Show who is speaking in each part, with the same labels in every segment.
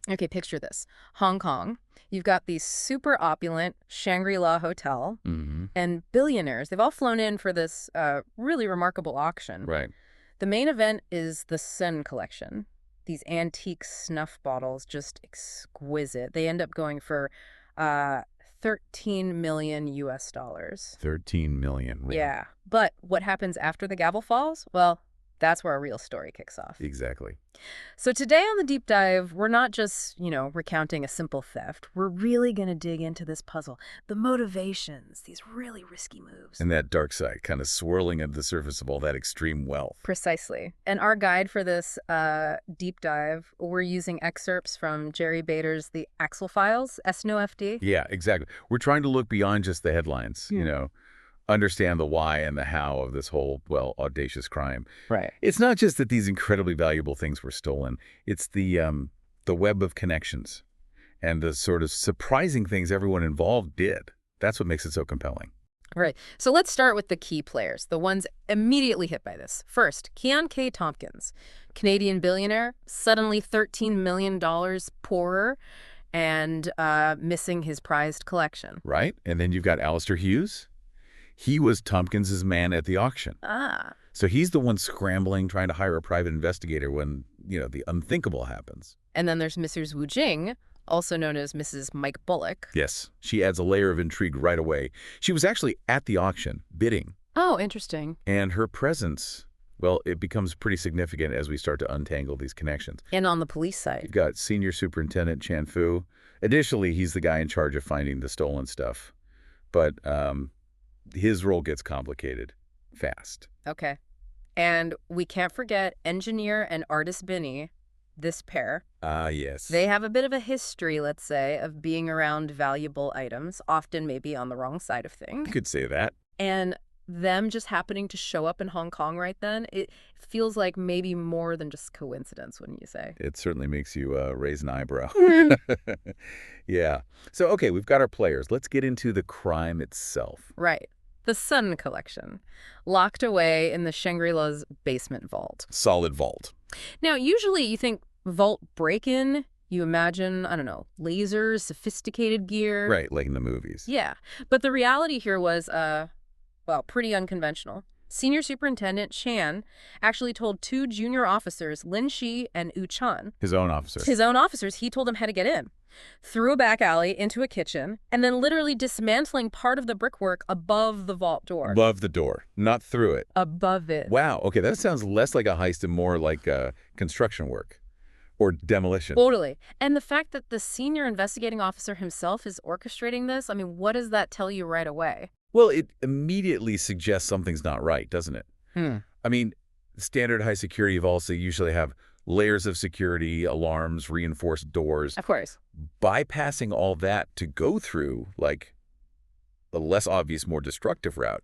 Speaker 1: Okay, picture this. Hong Kong. You've got the super opulent Shangri-La Hotel
Speaker 2: Mm-hmm.
Speaker 1: and billionaires. They've all flown in for this really remarkable auction.
Speaker 2: Right.
Speaker 1: The main event is the Sūn Collection. These antique snuff bottles, just exquisite. They end up going for uh, 13 million US dollars.
Speaker 2: 13 million. Wow.
Speaker 1: Yeah. But what happens after the gavel falls? Well, that's where our real story kicks off.
Speaker 2: Exactly.
Speaker 1: So today on the deep dive, we're not just, recounting a simple theft. We're really going to dig into this puzzle, the motivations, these really risky moves.
Speaker 2: And that dark side kind of swirling at the surface of all that extreme wealth.
Speaker 1: Precisely. And our guide for this deep dive, we're using excerpts from Jerry Bader's The Axel Files, SNOFD.
Speaker 2: Yeah, exactly. We're trying to look beyond just the headlines, understand the why and the how of this whole, audacious crime.
Speaker 1: Right.
Speaker 2: It's not just that these incredibly valuable things were stolen. It's the web of connections and the sort of surprising things everyone involved did. That's what makes it so compelling.
Speaker 1: Right. So let's start with the key players, the ones immediately hit by this. First, Kyan K. Tomkins, Canadian billionaire, suddenly $13 million poorer and missing his prized collection.
Speaker 2: Right? And then you've got Alastair Hughes. He was Tomkins's man at the auction.
Speaker 1: Ah.
Speaker 2: So he's the one scrambling, trying to hire a private investigator when, the unthinkable happens.
Speaker 1: And then there's Mrs. Wu Jing, also known as Mrs. Mike Bullock.
Speaker 2: Yes, she adds a layer of intrigue right away. She was actually at the auction, bidding.
Speaker 1: Oh, interesting.
Speaker 2: And her presence, it becomes pretty significant as we start to untangle these connections.
Speaker 1: And on the police side.
Speaker 2: You've got Senior Superintendent Chan Fu. Initially, he's the guy in charge of finding the stolen stuff. But his role gets complicated fast.
Speaker 1: Okay. And we can't forget engineer and artist Binny, this pair.
Speaker 2: Ah, yes.
Speaker 1: They have a bit of a history, let's say, of being around valuable items, often maybe on the wrong side of things.
Speaker 2: You could say that.
Speaker 1: And them just happening to show up in Hong Kong right then, it feels like maybe more than just coincidence, wouldn't you say?
Speaker 2: It certainly makes you raise an eyebrow. Yeah. So, okay, we've got our players. Let's get into the crime itself.
Speaker 1: Right. The Sūn Collection, locked away in the Shangri-La's basement vault.
Speaker 2: Solid vault.
Speaker 1: Now, usually you think vault break-in, you imagine, I don't know, lasers, sophisticated gear.
Speaker 2: Right, like in the movies.
Speaker 1: Yeah. But the reality here was, pretty unconventional. Senior Superintendent Chan actually told two junior officers, Lin Shi and Yu Chan.
Speaker 2: His own officers.
Speaker 1: His own officers, he told them how to get in. Through a back alley into a kitchen, and then literally dismantling part of the brickwork above the vault door.
Speaker 2: Above the door, not through it.
Speaker 1: Above it.
Speaker 2: Wow, okay, that sounds less like a heist and more like construction work or demolition.
Speaker 1: Totally. And the fact that the senior investigating officer himself is orchestrating this, I mean, what does that tell you right away?
Speaker 2: Well, it immediately suggests something's not right, doesn't it? I mean, standard high security vaults, they usually have layers of security, alarms, reinforced doors.
Speaker 1: Of course.
Speaker 2: Bypassing all that to go through, like, a less obvious, more destructive route,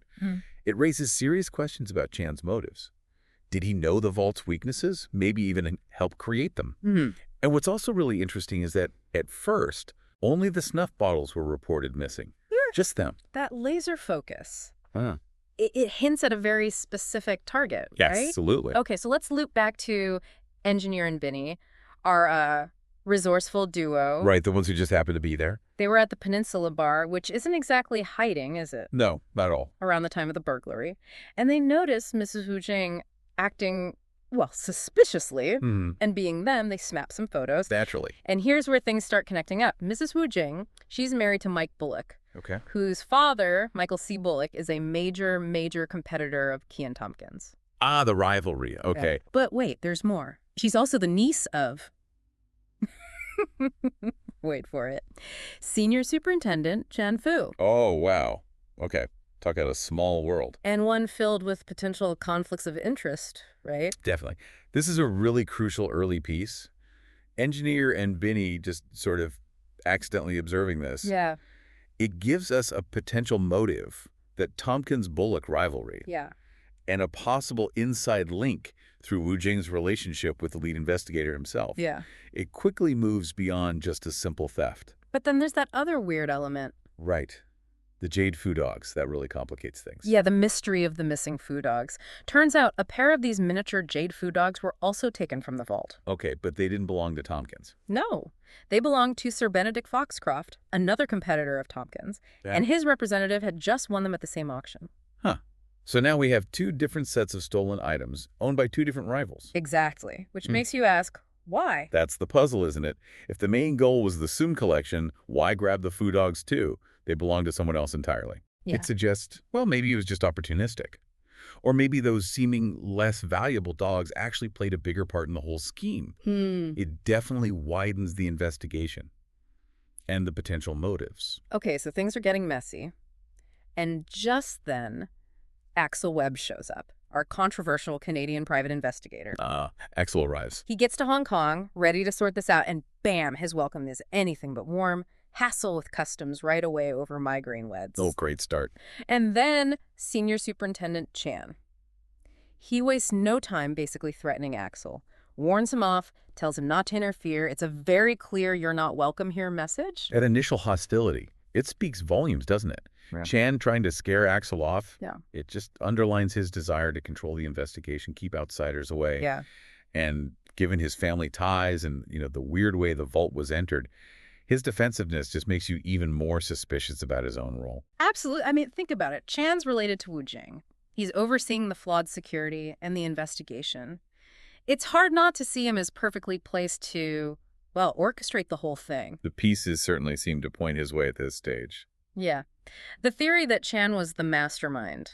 Speaker 2: it raises serious questions about Chan's motives. Did he know the vault's weaknesses? Maybe even help create them? And what's also really interesting is that, at first, only the snuff bottles were reported missing. Just them.
Speaker 1: That laser focus.
Speaker 2: Huh.
Speaker 1: It hints at a very specific target, right?
Speaker 2: Absolutely.
Speaker 1: Okay, so let's loop back to Engineer and Binny, our resourceful duo.
Speaker 2: Right, the ones who just happened to be there.
Speaker 1: They were at the Peninsula Bar, which isn't exactly hiding, is it?
Speaker 2: No, not at all.
Speaker 1: Around the time of the burglary. And they noticed Mrs. Wu Jing acting, suspiciously. And being them, they snap some photos.
Speaker 2: Naturally.
Speaker 1: And here's where things start connecting up. Mrs. Wu Jing, she's married to Mike Bullock.
Speaker 2: Okay.
Speaker 1: Whose father, Michael C. Bullock, is a major, major competitor of Kyan Tomkins.
Speaker 2: Ah, the rivalry. Okay.
Speaker 1: Yeah. But wait, there's more. She's also the niece of... wait for it. Senior Superintendent Chan Fu.
Speaker 2: Oh, wow. Okay. Talk about a small world.
Speaker 1: And one filled with potential conflicts of interest, right?
Speaker 2: Definitely. This is a really crucial early piece. Engineer and Binny just sort of accidentally observing this.
Speaker 1: Yeah.
Speaker 2: It gives us a potential motive, that Tomkins-Bullock rivalry.
Speaker 1: Yeah.
Speaker 2: And a possible inside link through Wu Jing's relationship with the lead investigator himself.
Speaker 1: Yeah.
Speaker 2: It quickly moves beyond just a simple theft.
Speaker 1: But then there's that other weird element.
Speaker 2: Right. The jade foo dogs, that really complicates things.
Speaker 1: Yeah, the mystery of the missing foo dogs. Turns out a pair of these miniature jade foo dogs were also taken from the vault.
Speaker 2: Okay, but they didn't belong to Tomkins.
Speaker 1: No, they belonged to Sir Benedict Foxcroft, another competitor of Tomkins, and his representative had just won them at the same auction.
Speaker 2: Huh. So now we have two different sets of stolen items owned by two different rivals.
Speaker 1: Exactly, which makes you ask, why?
Speaker 2: That's the puzzle, isn't it? If the main goal was the Sūn Collection, why grab the foo dogs too? They belong to someone else entirely.
Speaker 1: Yeah.
Speaker 2: It suggests, well, maybe it was just opportunistic. Or maybe those seeming less valuable dogs actually played a bigger part in the whole scheme. It definitely widens the investigation and the potential motives.
Speaker 1: Okay, so things are getting messy. And just then, Axel Webb shows up, our controversial Canadian private investigator.
Speaker 2: Axel arrives.
Speaker 1: He gets to Hong Kong, ready to sort this out, and bam, his welcome is anything but warm. Hassle with customs right away over migraine weds.
Speaker 2: Oh, great start.
Speaker 1: And then Senior Superintendent Chan. He wastes no time basically threatening Axel, warns him off, tells him not to interfere. It's a very clear "you're not welcome here" message.
Speaker 2: That initial hostility, it speaks volumes, doesn't it? Yeah. Chan trying to scare Axel off, it just underlines his desire to control the investigation, keep outsiders away.
Speaker 1: Yeah.
Speaker 2: And given his family ties and, the weird way the vault was entered, his defensiveness just makes you even more suspicious about his own role.
Speaker 1: Absolutely. I mean, think about it. Chan's related to Wu Jing. He's overseeing the flawed security and the investigation. It's hard not to see him as perfectly placed to, well, orchestrate the whole thing.
Speaker 2: The pieces certainly seem to point his way at this stage.
Speaker 1: Yeah. The theory that Chan was the mastermind,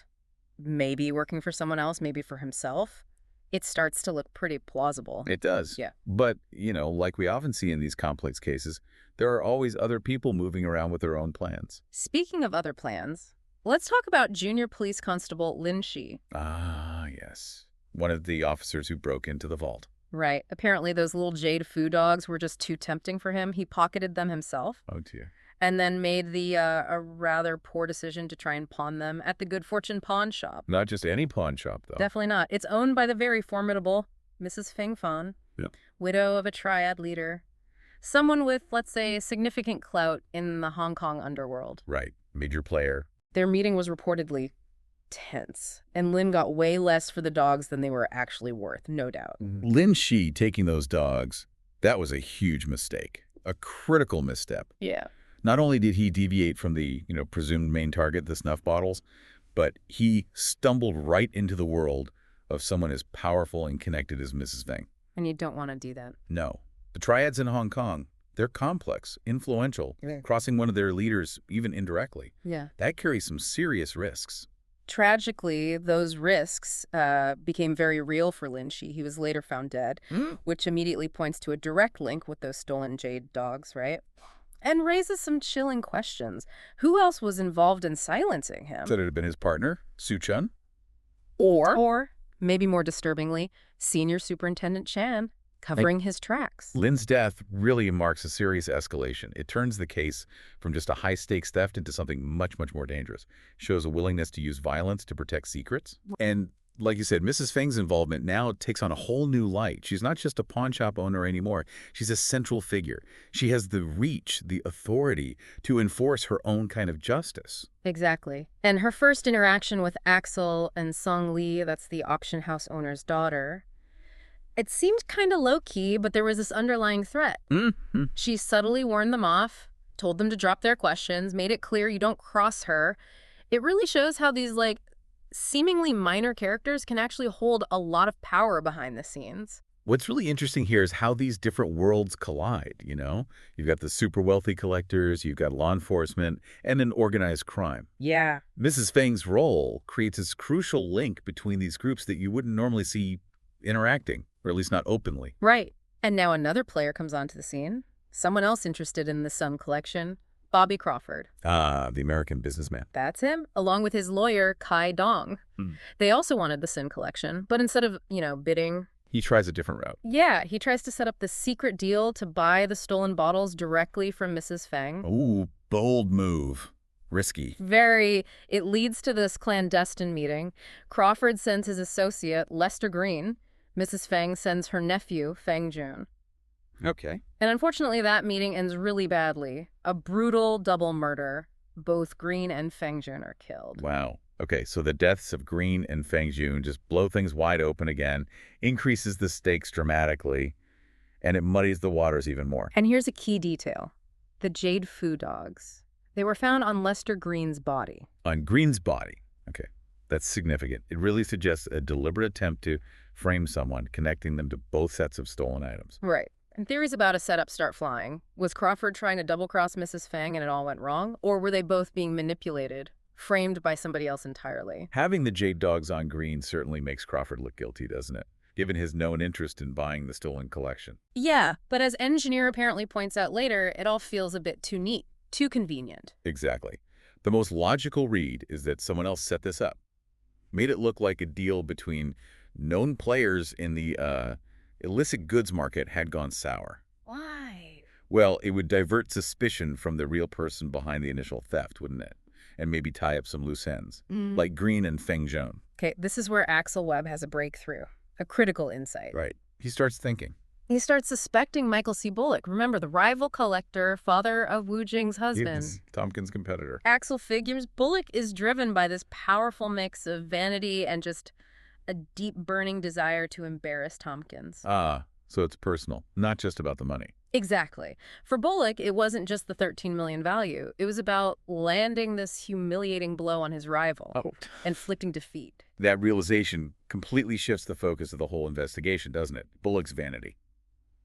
Speaker 1: maybe working for someone else, maybe for himself, it starts to look pretty plausible.
Speaker 2: It does.
Speaker 1: Yeah.
Speaker 2: But, like we often see in these complex cases, there are always other people moving around with their own plans.
Speaker 1: Speaking of other plans, let's talk about Junior Police Constable Lin Shi.
Speaker 2: Ah, yes. One of the officers who broke into the vault.
Speaker 1: Right. Apparently those little jade foo dogs were just too tempting for him. He pocketed them himself.
Speaker 2: Oh, dear.
Speaker 1: And then made a rather poor decision to try and pawn them at the Good Fortune Pawn Shop.
Speaker 2: Not just any pawn shop, though.
Speaker 1: Definitely not. It's owned by the very formidable Mrs. Feng Fan, widow of a triad leader. Someone with, let's say, significant clout in the Hong Kong underworld.
Speaker 2: Right. Major player.
Speaker 1: Their meeting was reportedly tense, and Lin got way less for the dogs than they were actually worth, no doubt.
Speaker 2: Lin Shi taking those dogs, that was a huge mistake. A critical misstep.
Speaker 1: Yeah.
Speaker 2: Not only did he deviate from the, presumed main target, the snuff bottles, but he stumbled right into the world of someone as powerful and connected as Mrs. Feng.
Speaker 1: And you don't want to do that.
Speaker 2: No. The triads in Hong Kong, they're complex, influential, crossing one of their leaders even indirectly.
Speaker 1: Yeah.
Speaker 2: That carries some serious risks.
Speaker 1: Tragically, those risks became very real for Lin Shi. He was later found dead, which immediately points to a direct link with those stolen jade dogs, right? And raises some chilling questions. Who else was involved in silencing him?
Speaker 2: Could it have been his partner, Su Chun?
Speaker 1: Or, maybe more disturbingly, Senior Superintendent Chan, covering his tracks.
Speaker 2: Lin's death really marks a serious escalation. It turns the case from just a high-stakes theft into something much, much more dangerous. Shows a willingness to use violence to protect secrets. And like you said, Mrs. Feng's involvement now takes on a whole new light. She's not just a pawn shop owner anymore. She's a central figure. She has the reach, the authority to enforce her own kind of justice.
Speaker 1: Exactly. And her first interaction with Axel and Song Li, that's the auction house owner's daughter, it seemed kind of low-key, but there was this underlying threat. She subtly warned them off, told them to drop their questions, made it clear you don't cross her. It really shows how these, seemingly minor characters can actually hold a lot of power behind the scenes.
Speaker 2: What's really interesting here is how these different worlds collide, You've got the super wealthy collectors, you've got law enforcement, and then organized crime.
Speaker 1: Yeah.
Speaker 2: Mrs. Feng's role creates this crucial link between these groups that you wouldn't normally see interacting, or at least not openly.
Speaker 1: Right. And now another player comes onto the scene. Someone else interested in the Sūn Collection. Bobby Crawford.
Speaker 2: Ah, the American businessman.
Speaker 1: That's him, along with his lawyer, Kai Dong. They also wanted the Sūn Collection, but instead of, bidding...
Speaker 2: He tries a different route.
Speaker 1: Yeah, he tries to set up this secret deal to buy the stolen bottles directly from Mrs. Feng.
Speaker 2: Ooh, bold move. Risky.
Speaker 1: Very. It leads to this clandestine meeting. Crawford sends his associate, Lester Green. Mrs. Feng sends her nephew, Feng Jun.
Speaker 2: Okay.
Speaker 1: And unfortunately, that meeting ends really badly. A brutal double murder. Both Green and Feng Jun are killed.
Speaker 2: Wow. Okay, so the deaths of Green and Feng Jun just blow things wide open again, increases the stakes dramatically, and it muddies the waters even more.
Speaker 1: And here's a key detail. The jade foo dogs. They were found on Lester Green's body.
Speaker 2: On Green's body. Okay, that's significant. It really suggests a deliberate attempt to frame someone, connecting them to both sets of stolen items.
Speaker 1: Right. And theories about a setup start flying. Was Crawford trying to double-cross Mrs. Feng and it all went wrong? Or were they both being manipulated, framed by somebody else entirely?
Speaker 2: Having the jade dogs on Green certainly makes Crawford look guilty, doesn't it? Given his known interest in buying the stolen collection.
Speaker 1: Yeah, but as Engineer apparently points out later, it all feels a bit too neat, too convenient.
Speaker 2: Exactly. The most logical read is that someone else set this up. Made it look like a deal between known players in the illicit goods market had gone sour.
Speaker 1: Why?
Speaker 2: Well, it would divert suspicion from the real person behind the initial theft, wouldn't it? And maybe tie up some loose ends, like Green and Feng Jun.
Speaker 1: Okay, this is where Axel Webb has a breakthrough, a critical insight.
Speaker 2: Right. He starts thinking.
Speaker 1: He starts suspecting Michael C. Bullock. Remember, the rival collector, father of Wu Jing's husband.
Speaker 2: He's Tomkins' competitor.
Speaker 1: Axel figures Bullock is driven by this powerful mix of vanity and just a deep burning desire to embarrass Tomkins.
Speaker 2: Ah, so it's personal, not just about the money.
Speaker 1: Exactly. For Bullock, it wasn't just the $13 million value. It was about landing this humiliating blow on his rival, inflicting defeat.
Speaker 2: That realization completely shifts the focus of the whole investigation, doesn't it? Bullock's vanity.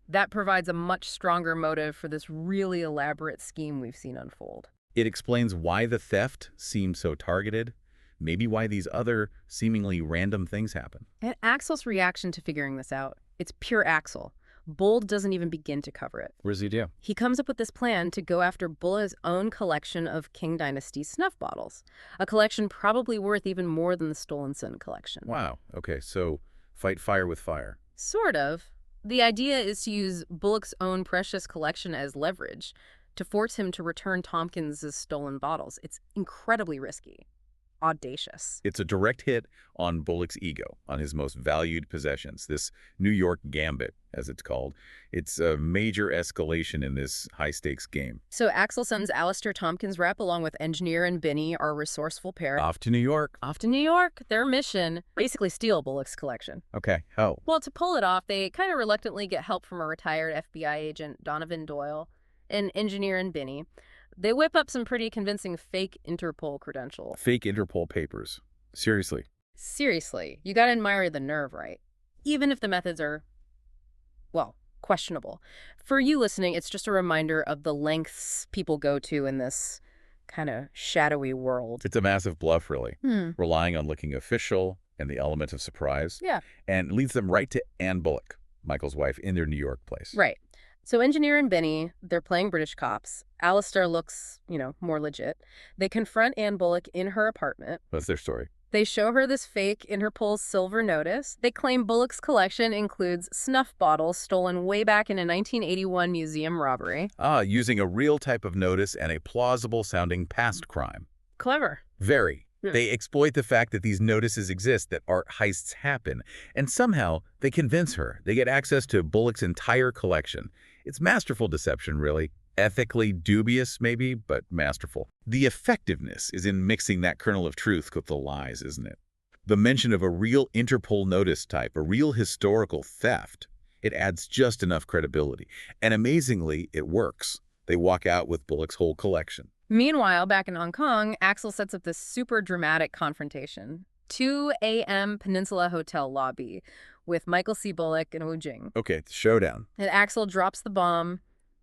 Speaker 1: That provides a much stronger motive for this really elaborate scheme we've seen unfold.
Speaker 2: It explains why the theft seemed so targeted, maybe why these other seemingly random things happen.
Speaker 1: And Axel's reaction to figuring this out, it's pure Axel. Bold doesn't even begin to cover it.
Speaker 2: What does he do?
Speaker 1: He comes up with this plan to go after Bullock's own collection of Qing Dynasty snuff bottles, a collection probably worth even more than the stolen Sūn collection.
Speaker 2: Wow. Okay, so fight fire with fire.
Speaker 1: Sort of. The idea is to use Bullock's own precious collection as leverage to force him to return Tomkins' stolen bottles. It's incredibly risky. Audacious.
Speaker 2: It's a direct hit on Bullock's ego, on his most valued possessions, this New York gambit, as it's called. It's a major escalation in this high-stakes game.
Speaker 1: So Axel sends Alastair Tomkins' rep along with Engineer and Benny, our resourceful pair.
Speaker 2: Off to New York.
Speaker 1: Off to New York. Their mission, basically steal Bullock's collection.
Speaker 2: Okay, how?
Speaker 1: Well, to pull it off, they kind of reluctantly get help from a retired FBI agent, Donovan Doyle, and Engineer and Benny. They whip up some pretty convincing fake Interpol credentials.
Speaker 2: Fake Interpol papers. Seriously.
Speaker 1: Seriously, you gotta admire the nerve, right? Even if the methods are, well, questionable. For you listening, it's just a reminder of the lengths people go to in this kind of shadowy world.
Speaker 2: It's a massive bluff, really, relying on looking official and the element of surprise.
Speaker 1: Yeah.
Speaker 2: And leads them right to Anne Bullock, Michael's wife, in their New York place.
Speaker 1: Right. So Engineer and Benny, they're playing British cops. Alastair looks, more legit. They confront Anne Bullock in her apartment.
Speaker 2: What's their story?
Speaker 1: They show her this fake Interpol silver notice. They claim Bullock's collection includes snuff bottles stolen way back in a 1981 museum robbery.
Speaker 2: Using a real type of notice and a plausible-sounding past crime.
Speaker 1: Clever.
Speaker 2: Very. They exploit the fact that these notices exist, that art heists happen, and somehow they convince her. They get access to Bullock's entire collection. It's masterful deception, really. Ethically dubious, maybe, but masterful. The effectiveness is in mixing that kernel of truth with the lies, isn't it? The mention of a real Interpol notice type, a real historical theft, it adds just enough credibility. And amazingly, it works. They walk out with Bullock's whole collection.
Speaker 1: Meanwhile, back in Hong Kong, Axel sets up this super dramatic confrontation. 2 a.m. Peninsula Hotel lobby with Michael C. Bullock and Wu Jing.
Speaker 2: Okay, the showdown.
Speaker 1: And Axel drops the bomb.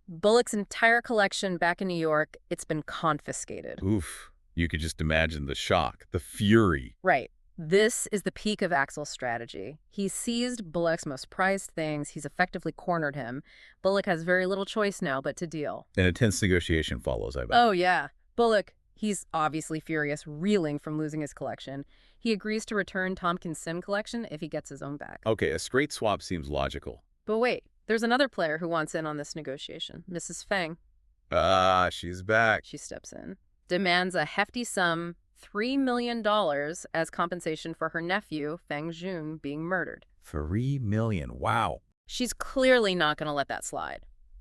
Speaker 1: Bullock's entire collection back in New York, it's been confiscated.
Speaker 2: Oof. You could just imagine the shock, the fury.
Speaker 1: Right. This is the peak of Axel's strategy. He's seized Bullock's most prized things. He's effectively cornered him. Bullock has very little choice now but to deal.
Speaker 2: And a tense negotiation follows, I bet.
Speaker 1: Oh, yeah. Bullock, he's obviously furious, reeling from losing his collection. He agrees to return Tomkins' Sūn collection if he gets his own back.
Speaker 2: Okay, a straight swap seems logical.
Speaker 1: But wait, there's another player who wants in on this negotiation, Mrs. Feng.
Speaker 2: She's back.
Speaker 1: She steps in, demands a hefty sum, $3 million, as compensation for her nephew, Feng Jun, being murdered.
Speaker 2: $3 million. Wow.
Speaker 1: She's clearly not going to let that slide,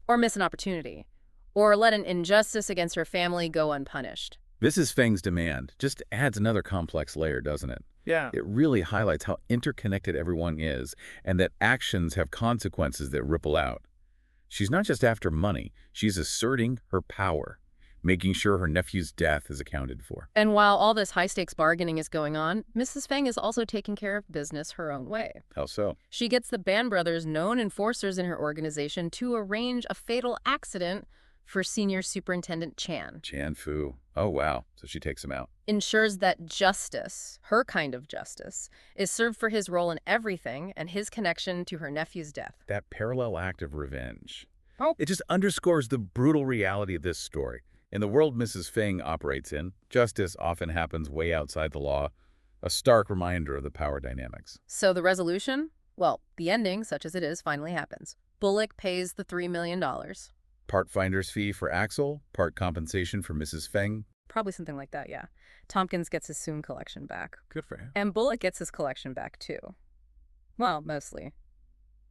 Speaker 1: or miss an opportunity, or let an injustice against her family go unpunished.
Speaker 2: Mrs. Feng's demand just adds another complex layer, doesn't it?
Speaker 3: Yeah.
Speaker 2: It really highlights how interconnected everyone is and that actions have consequences that ripple out. She's not just after money, she's asserting her power, making sure her nephew's death is accounted for.
Speaker 1: And while all this high-stakes bargaining is going on, Mrs. Feng is also taking care of business her own way.
Speaker 2: How so?
Speaker 1: She gets the Ban brothers, known enforcers in her organization, to arrange a fatal accident for Senior Superintendent Chan.
Speaker 2: Chan Fu. Oh, wow. So she takes him out.
Speaker 1: Ensures that justice, her kind of justice, is served for his role in everything and his connection to her nephew's death.
Speaker 2: That parallel act of revenge.
Speaker 1: Oh.
Speaker 2: It just underscores the brutal reality of this story. In the world Mrs. Feng operates in, justice often happens way outside the law, a stark reminder of the power dynamics.
Speaker 1: So the resolution? Well, the ending, such as it is, finally happens. Bullock pays the $3 million.
Speaker 2: Part finder's fee for Axel, part compensation for Mrs. Feng.
Speaker 1: Probably something like that, yeah. Tomkins gets his Sūn collection back.
Speaker 2: Good for him.
Speaker 1: And Bullock gets his collection back, too. Well, mostly.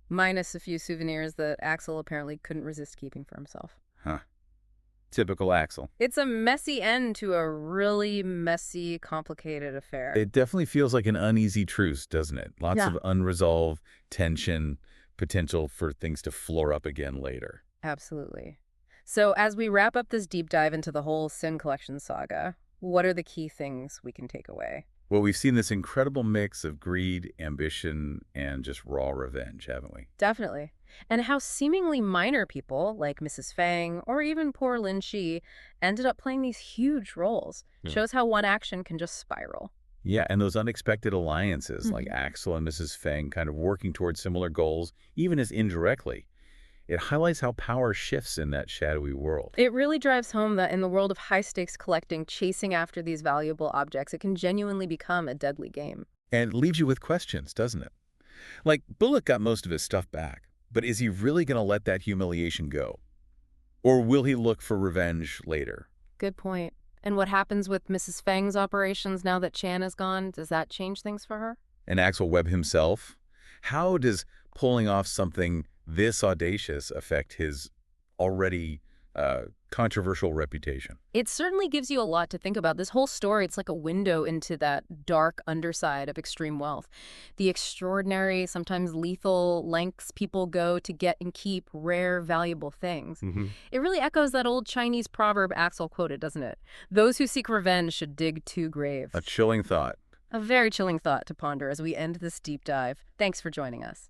Speaker 1: Minus a few souvenirs that Axel apparently couldn't resist keeping for himself.
Speaker 2: Huh. Typical Axel.
Speaker 1: It's a messy end to a really messy, complicated affair.
Speaker 2: It definitely feels like an uneasy truce, doesn't it? Lots of unresolved tension, potential for things to flare up again later.
Speaker 1: Absolutely. So as we wrap up this deep dive into the whole Sūn Collection saga, what are the key things we can take away?
Speaker 2: Well, we've seen this incredible mix of greed, ambition, and just raw revenge, haven't we?
Speaker 1: Definitely. And how seemingly minor people, like Mrs. Feng or even poor Lin Shi, ended up playing these huge roles.
Speaker 2: Yeah.
Speaker 1: Shows how one action can just spiral.
Speaker 2: Yeah, and those unexpected alliances, like Axel and Mrs. Feng, kind of working towards similar goals, even as indirectly. It highlights how power shifts in that shadowy world.
Speaker 1: It really drives home that in the world of high-stakes collecting, chasing after these valuable objects, it can genuinely become a deadly game.
Speaker 2: And it leaves you with questions, doesn't it? Like, Bullock got most of his stuff back, but is he really going to let that humiliation go? Or will he look for revenge later?
Speaker 1: Good point. And what happens with Mrs. Feng's operations now that Chan is gone? Does that change things for her?
Speaker 2: And Axel Webb himself? How does pulling off something this audacious affect his already controversial reputation?
Speaker 1: It certainly gives you a lot to think about. This whole story, it's like a window into that dark underside of extreme wealth. The extraordinary, sometimes lethal lengths people go to get and keep rare, valuable things. It really echoes that old Chinese proverb Axel quoted, doesn't it? Those who seek revenge should dig two graves.
Speaker 2: A chilling thought.
Speaker 1: A very chilling thought to ponder as we end this deep dive. Thanks for joining us.